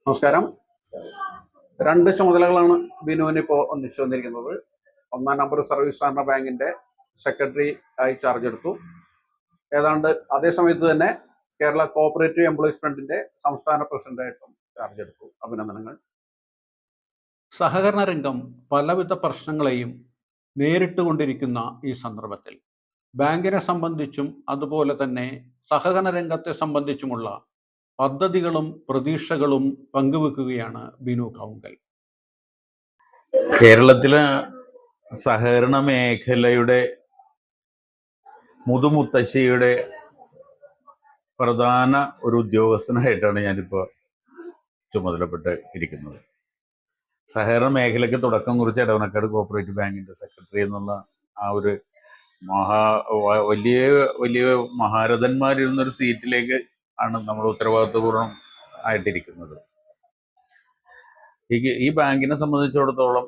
നമസ്കാരം. രണ്ട് ചുമതലകളാണ് ബിനുവിന് ഇപ്പോൾ ഒന്നിച്ചു വന്നിരിക്കുന്നത്. ഒന്നാം നമ്പർ സർവീസ് സഹകരണ ബാങ്കിന്റെ സെക്രട്ടറി ആയി ചാർജ് എടുത്തു. ഏതാണ്ട് അതേ സമയത്ത് തന്നെ കേരള കോഓപ്പറേറ്റീവ് എംപ്ലോയീസ് ഫ്രണ്ടിന്റെ സംസ്ഥാന പ്രസിഡന്റായിട്ടും ചാർജ് എടുത്തു. അഭിനന്ദനങ്ങൾ. സഹകരണ രംഗം പലവിധ പ്രശ്നങ്ങളെയും നേരിട്ടുകൊണ്ടിരിക്കുന്ന ഈ സന്ദർഭത്തിൽ ബാങ്കിനെ സംബന്ധിച്ചും അതുപോലെ തന്നെ സഹകരണ രംഗത്തെ സംബന്ധിച്ചുമുള്ള പദ്ധതികളും പ്രതീക്ഷകളും പങ്കുവെക്കുകയാണ് ബിനു കൗങ്കൽ. കേരളത്തിലെ സഹകരണ മേഖലയുടെ മുതുമുത്തശ്ശിയുടെ പ്രധാന ഒരു ഉദ്യോഗസ്ഥനായിട്ടാണ് ഞാനിപ്പോൾ ചുമതലപ്പെട്ട് ഇരിക്കുന്നത്. സഹകരണ മേഖലയ്ക്ക് തുടക്കം കുറിച്ച എടവനക്കാട് കോഓപ്പറേറ്റീവ് ബാങ്കിന്റെ സെക്രട്ടറി എന്നുള്ള ആ ഒരു വലിയ വലിയ മഹാരഥന്മാരിരുന്നൊരു സീറ്റിലേക്ക് ആണ് നമ്മൾ ഉത്തരവാദിത്വപൂർവ്വം ആയിട്ടിരിക്കുന്നത്. ഈ ബാങ്കിനെ സംബന്ധിച്ചിടത്തോളം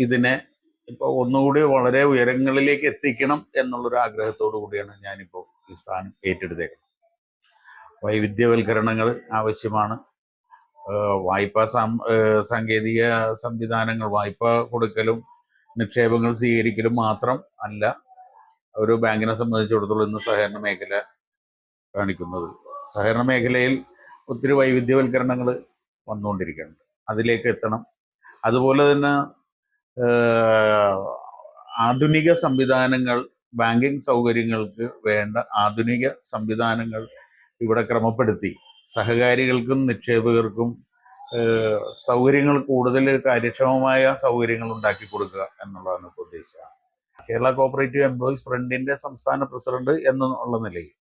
ഇതിനെ ഇപ്പോൾ ഒന്നുകൂടി വളരെ ഉയരങ്ങളിലേക്ക് എത്തിക്കണം എന്നുള്ളൊരു ആഗ്രഹത്തോടു കൂടിയാണ് ഞാനിപ്പോൾ ഈ സ്ഥാനം ഏറ്റെടുത്തേക്കുന്നത്. വൈവിധ്യവൽക്കരണങ്ങൾ ആവശ്യമാണ്. വായ്പാ സാങ്കേതിക സംവിധാനങ്ങൾ, വായ്പ കൊടുക്കലും നിക്ഷേപങ്ങൾ സ്വീകരിക്കലും മാത്രം അല്ല ഒരു ബാങ്കിനെ സംബന്ധിച്ചിടത്തോളം ഇന്ന് സഹകരണ മേഖല കാണിക്കുന്നത്. സഹകരണ മേഖലയിൽ ഒത്തിരി വൈവിധ്യവൽക്കരണങ്ങൾ വന്നുകൊണ്ടിരിക്കുന്നുണ്ട്. അതിലേക്ക് എത്തണം. അതുപോലെ തന്നെ ആധുനിക സംവിധാനങ്ങൾ, ബാങ്കിങ് സൗകര്യങ്ങൾക്ക് വേണ്ട ആധുനിക സംവിധാനങ്ങൾ ഇവിടെ ക്രമപ്പെടുത്തി സഹകാരികൾക്കും നിക്ഷേപകർക്കും സൗകര്യങ്ങൾ കൂടുതൽ കാര്യക്ഷമമായ സൗകര്യങ്ങൾ ഉണ്ടാക്കി കൊടുക്കുക എന്നുള്ളതാണ് ഇപ്പോൾ ഉദ്ദേശിച്ചത്. കേരള കോഓപ്പറേറ്റീവ് എംപ്ലോയീസ് ഫ്രണ്ടിന്റെ സംസ്ഥാന പ്രസിഡന്റ് എന്നുള്ള നിലയിൽ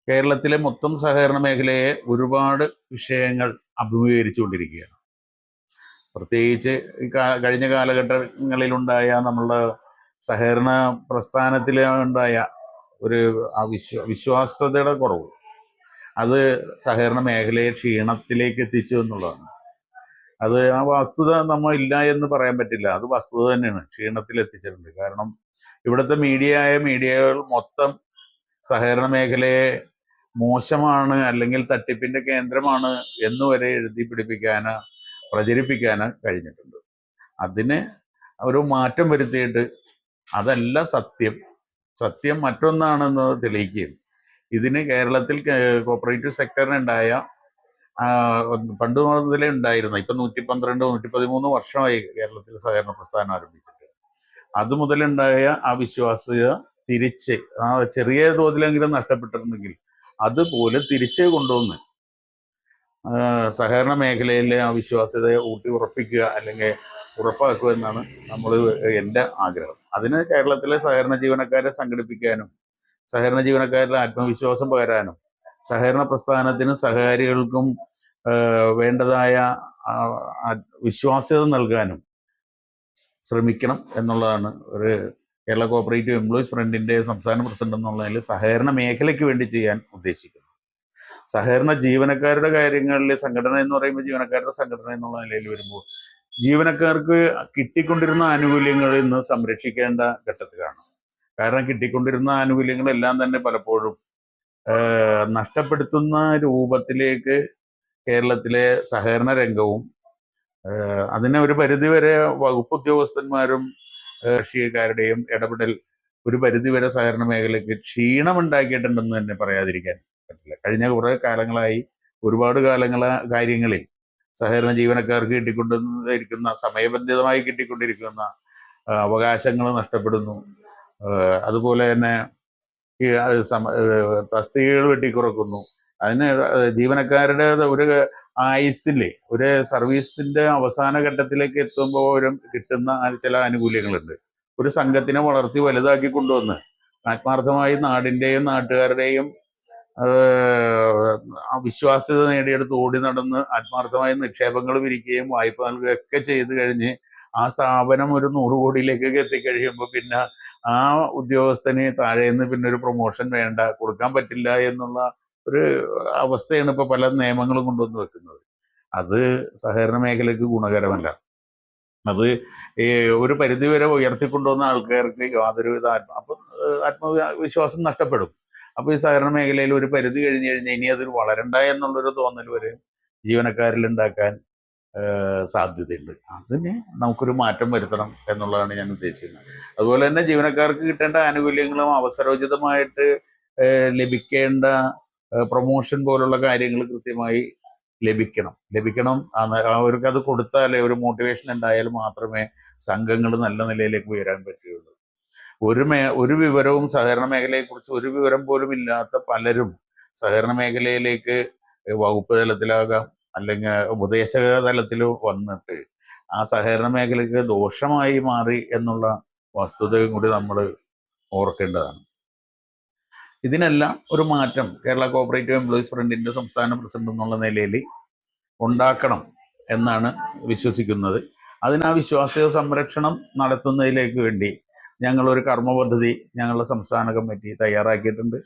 കേരളത്തിലെ മൊത്തം സഹകരണ മേഖലയെ ഒരുപാട് വിഷയങ്ങൾ അഭിമുഖീകരിച്ചുകൊണ്ടിരിക്കുകയാണ്. പ്രത്യേകിച്ച് കഴിഞ്ഞ കാലഘട്ടങ്ങളിലുണ്ടായ നമ്മളുടെ സഹകരണ പ്രസ്ഥാനത്തിലുണ്ടായ ഒരു വിശ്വാസ്യതയുടെ കുറവ്, അത് സഹകരണ മേഖലയെ ക്ഷീണത്തിലേക്ക് എത്തിച്ചു എന്നുള്ളതാണ്. അത് ആ വസ്തുത നമ്മൾ ഇല്ല എന്ന് പറയാൻ പറ്റില്ല. അത് വസ്തുത തന്നെയാണ്, ക്ഷീണത്തിൽ എത്തിച്ചിട്ടുണ്ട്. കാരണം ഇവിടുത്തെ മീഡിയകൾ മൊത്തം സഹകരണ മേഖലയെ മോശമാണ് അല്ലെങ്കിൽ തട്ടിപ്പിന്റെ കേന്ദ്രമാണ് എന്നുവരെ എഴുതി പിടിപ്പിക്കാന് പ്രചരിപ്പിക്കാന് കഴിഞ്ഞിട്ടുണ്ട്. അതിന് ഒരു മാറ്റം വരുത്തിയിട്ട് അതല്ല സത്യം മറ്റൊന്നാണെന്ന് തെളിയിക്കുകയും ഇതിന് കേരളത്തിൽ കോഓപ്പറേറ്റീവ് സെക്ടറിനുണ്ടായ പണ്ട് മുതലേ ഉണ്ടായിരുന്ന, ഇപ്പൊ 112-113 വർഷമായി കേരളത്തിൽ സഹകരണ പ്രസ്ഥാനം ആരംഭിച്ചിട്ട്, അതുമുതലുണ്ടായ ആ വിശ്വാസ്യത തിരിച്ച് ആ ചെറിയ തോതിലെങ്കിലും നഷ്ടപ്പെട്ടിരുന്നെങ്കിൽ അതുപോലെ തിരിച്ച് കൊണ്ടുവന്ന് സഹകരണ മേഖലയിലെ ആ വിശ്വാസ്യതയെ ഊട്ടി ഉറപ്പിക്കുക അല്ലെങ്കിൽ ഉറപ്പാക്കുക എന്നാണ് എൻ്റെ ആഗ്രഹം. അതിന് കേരളത്തിലെ സഹകരണ ജീവനക്കാരെ സംഘടിപ്പിക്കാനും സഹകരണ ജീവനക്കാരുടെ ആത്മവിശ്വാസം പകരാനും സഹകരണ പ്രസ്ഥാനത്തിനും സഹകാരികൾക്കും വേണ്ടതായ വിശ്വാസ്യത നൽകാനും ശ്രമിക്കണം എന്നുള്ളതാണ് ഒരു കേരള കോഓപ്പറേറ്റീവ് എംപ്ലോയീസ് ഫ്രണ്ടിന്റെ സംസ്ഥാന പ്രസിഡന്റ് എന്നുള്ളതിൽ സഹകരണ മേഖലയ്ക്ക് വേണ്ടി ചെയ്യാൻ ഉദ്ദേശിക്കുന്നത്. സഹകരണ ജീവനക്കാരുടെ കാര്യങ്ങളിൽ സംഘടന എന്ന് പറയുമ്പോൾ ജീവനക്കാരുടെ സംഘടന എന്നുള്ള നിലയിൽ വരുമ്പോൾ ജീവനക്കാർക്ക് കിട്ടിക്കൊണ്ടിരുന്ന ആനുകൂല്യങ്ങൾ ഇന്ന് സംരക്ഷിക്കേണ്ട ഘട്ടത്തിലാണ്. കാരണം കിട്ടിക്കൊണ്ടിരുന്ന ആനുകൂല്യങ്ങളെല്ലാം തന്നെ പലപ്പോഴും നഷ്ടപ്പെടുത്തുന്ന രൂപത്തിലേക്ക് കേരളത്തിലെ സഹകരണ രംഗവും അതിനെ ഒരു പരിധിവരെ വകുപ്പ് ഉദ്യോഗസ്ഥന്മാരും രാഷ്ട്രീയക്കാരുടെയും ഇടപെടൽ ഒരു പരിധിവരെ സഹകരണ മേഖലയ്ക്ക് ക്ഷീണമുണ്ടാക്കിയിട്ടുണ്ടെന്ന് തന്നെ പറയാതിരിക്കാൻ പറ്റില്ല. കഴിഞ്ഞ കുറെ കാലങ്ങളായി ഒരുപാട് കാര്യങ്ങളിൽ സഹകരണ ജീവനക്കാർക്ക് കിട്ടിക്കൊണ്ടിരിക്കുന്ന സമയബന്ധിതമായി കിട്ടിക്കൊണ്ടിരിക്കുന്ന അവകാശങ്ങൾ നഷ്ടപ്പെടുന്നു. അതുപോലെ തന്നെ തസ്തികകൾ വെട്ടിക്കുറക്കുന്നു. അതിന് ജീവനക്കാരുടെ ഒരു ആയുസ്സിലെ ഒരു സർവീസിന്റെ അവസാന ഘട്ടത്തിലേക്ക് എത്തുമ്പോൾ കിട്ടുന്ന ചില ആനുകൂല്യങ്ങളുണ്ട്. ഒരു സംഘത്തിനെ വളർത്തി വലുതാക്കി കൊണ്ടുവന്ന് ആത്മാർത്ഥമായി നാടിന്റെയും നാട്ടുകാരുടെയും വിശ്വാസ്യത നേടിയെടുത്ത് ഓടി നടന്ന് ആത്മാർത്ഥമായ നിക്ഷേപങ്ങൾ പിരിക്കുകയും വായ്പ നൽകുകയൊക്കെ ചെയ്തു കഴിഞ്ഞ് ആ സ്ഥാപനം ഒരു 100 കോടിയിലേക്കൊക്കെ എത്തിക്കഴിയുമ്പോൾ പിന്നെ ആ ഉദ്യോഗസ്ഥന് താഴേന്ന് പിന്നെ ഒരു പ്രൊമോഷൻ വേണ്ട, കൊടുക്കാൻ പറ്റില്ല എന്നുള്ള ഒരു അവസ്ഥയാണ് ഇപ്പൊ പല നിയമങ്ങളും കൊണ്ടുവന്ന് വെക്കുന്നത്. അത് സഹകരണ മേഖലയ്ക്ക് ഗുണകരമല്ല. അത് ഒരു പരിധിവരെ ഉയർത്തിക്കൊണ്ടുവന്ന ആൾക്കാർക്ക് യാതൊരുവിധ ആത്മവിശ്വാസം നഷ്ടപ്പെടും. അപ്പൊ ഈ സഹകരണ മേഖലയിൽ ഒരു പരിധി കഴിഞ്ഞ് ഇനി അതൊരു വളരണ്ട എന്നുള്ളൊരു തോന്നൽ വരെ ജീവനക്കാരിൽ ഉണ്ടാക്കാൻ സാധ്യതയുണ്ട്. അതിന് നമുക്കൊരു മാറ്റം വരുത്തണം എന്നുള്ളതാണ് ഞാൻ ഉദ്ദേശിക്കുന്നത്. അതുപോലെ തന്നെ ജീവനക്കാർക്ക് കിട്ടേണ്ട ആനുകൂല്യങ്ങളും അവസരോചിതമായിട്ട് ലഭിക്കേണ്ട പ്രൊമോഷൻ പോലുള്ള കാര്യങ്ങൾ കൃത്യമായി ലഭിക്കണം. അവർക്ക് അത് കൊടുത്താലേ ഒരു മോട്ടിവേഷൻ ഉണ്ടായാൽ മാത്രമേ സംഘങ്ങൾ നല്ല നിലയിലേക്ക് ഉയരാൻ പറ്റുകയുള്ളൂ. ഒരു വിവരവും സഹകരണ മേഖലയെക്കുറിച്ച് ഒരു വിവരം പോലും ഇല്ലാത്ത പലരും സഹകരണ മേഖലയിലേക്ക് വകുപ്പ് തലത്തിലാകാം അല്ലെങ്കിൽ ഉപദേശക തലത്തിലോ വന്നിട്ട് ആ സഹകരണ മേഖലയ്ക്ക് ദോഷമായി മാറി എന്നുള്ള വസ്തുതയും കൂടി നമ്മൾ ഓർക്കേണ്ടതാണ്. ഇതിനെല്ലാം ഒരു മാറ്റം കേരള കോഓപ്പറേറ്റീവ് എംപ്ലോയീസ് ഫ്രണ്ടിന്റെ സംസ്ഥാന പ്രസിഡന്റ് എന്നുള്ള നിലയിൽ ഉണ്ടാക്കണം എന്നാണ് വിശ്വസിക്കുന്നത്. അതിനാ വിശ്വാസ്യത സംരക്ഷണം നടത്തുന്നതിലേക്ക് വേണ്ടി ഞങ്ങളൊരു കർമ്മ പദ്ധതി ഞങ്ങളുടെ സംസ്ഥാന കമ്മിറ്റി തയ്യാറാക്കിയിട്ടുണ്ട്.